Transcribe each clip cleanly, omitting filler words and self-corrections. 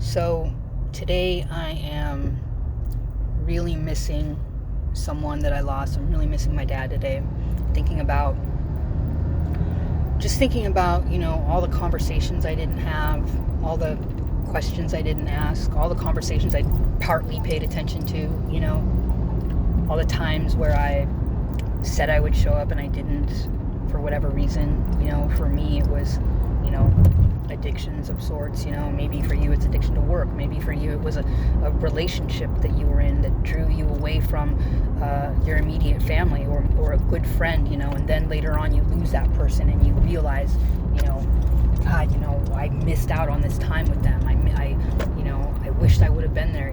So today I am really missing someone that I lost. I'm really missing my dad today. Thinking about, all the conversations I didn't have, all the questions I didn't ask, all the conversations I partly paid attention to, all the times where I said I would show up and I didn't for whatever reason. For me it was, addictions of sorts. Maybe for you it's addiction to work. Maybe for you it was a relationship that you were in that drew you away from your immediate family or a good friend, and then later on you lose that person and you realize, God, I missed out on this time with them. I wished I would have been there,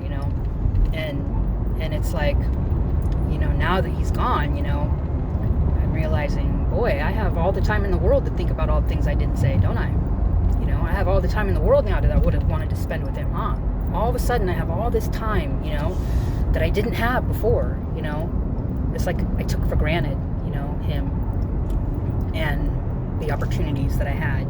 and it's like, now that he's gone, I'm realizing, boy, I have all the time in the world to think about all the things I didn't say, don't I? I have all the time in the world now that I would have wanted to spend with him, huh? All of a sudden I have all this time, that I didn't have before, It's like I took for granted, him and the opportunities that I had,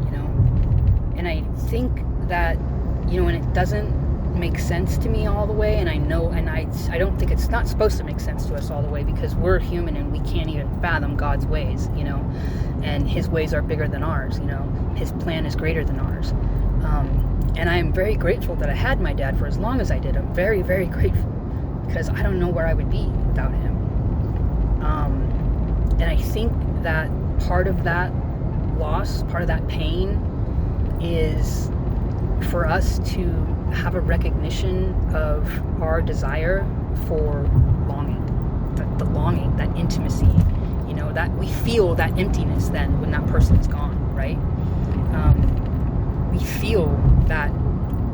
And I think that, and it doesn't make sense to me all the way, and I know, and I don't think it's not supposed to make sense to us all the way, because we're human and we can't even fathom God's ways, and his ways are bigger than ours, his plan is greater than ours. And I am very grateful that I had my dad for as long as I did. I'm very, very grateful, because I don't know where I would be without him. And I think that part of that loss, part of that pain, is for us to have a recognition of our desire for longing, the longing, that intimacy, that we feel that emptiness then when that person is gone, right? We feel that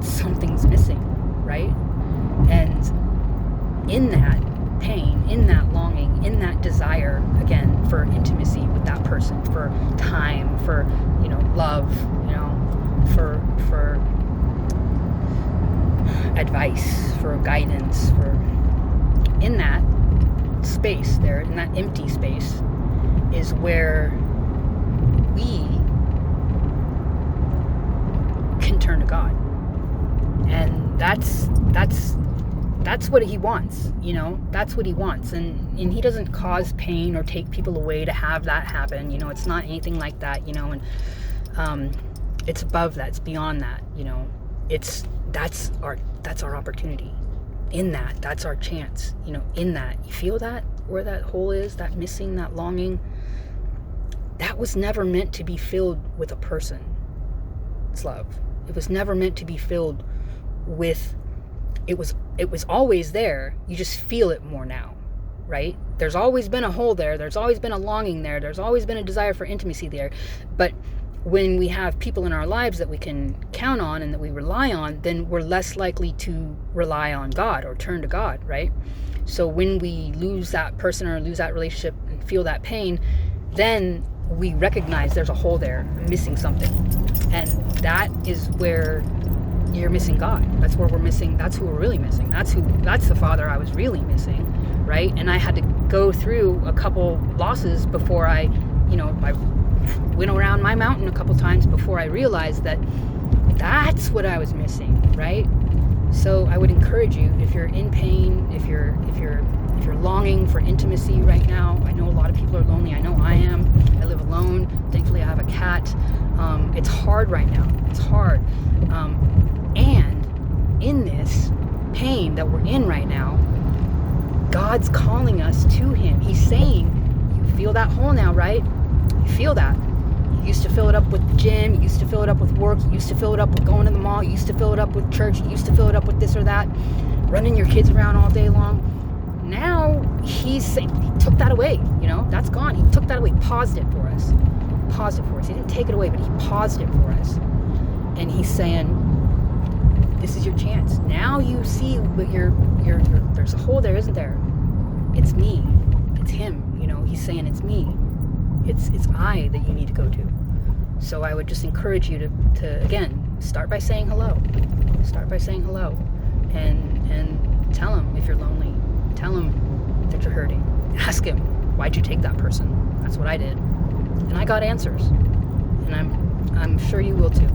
something's missing, right? And in that pain, in that longing, in that desire, again, for intimacy with that person, for time, for, love, for advice, for guidance, for in that space there, in that empty space, is where we can turn to God. And that's what he wants, that's what he wants. And he doesn't cause pain or take people away to have that happen, it's not anything like that, and it's above that, it's beyond that, that's our opportunity. In that's our chance, in that. You feel that, where that hole is, that missing, that longing, that was never meant to be filled with a person. It's love. It was never meant to be filled with, it was always there, you just feel it more now, right? There's always been a hole there, there's always been a longing there, there's always been a desire for intimacy there, but when we have people in our lives that we can count on and that we rely on, then we're less likely to rely on God or turn to God, right? So when we lose that person or lose that relationship and feel that pain, then we recognize there's a hole there, missing something. And that is where you're missing God. That's where we're missing, that's who we're really missing. That's the Father I was really missing, right? And I had to go through a couple losses before I went around my mountain a couple times before I realized that that's what I was missing, right? So I would encourage you, if you're in pain, if you're longing for intimacy right now, I know a lot of people are lonely. I know I am. I live alone. Thankfully, I have a cat. It's hard right now. It's hard. And in this pain that we're in right now, God's calling us to him. He's saying, you feel that hole now, right? You feel that. You used to fill it up with the gym. You used to fill it up with work. You used to fill it up with going to the mall. You used to fill it up with church. You used to fill it up with this or that, running your kids around all day long. Now he's saying, he took that away. That's gone. He took that away. Paused it for us. He didn't take it away, but he paused it for us. And he's saying, this is your chance. Now you see what there's a hole there, isn't there? It's me. It's him. He's saying it's me. It's I that you need to go to. So I would just encourage you to again, start by saying hello. Start by saying hello. And tell him if you're lonely. Tell him that you're hurting. Ask him, why'd you take that person? That's what I did. And I got answers. And I'm sure you will too.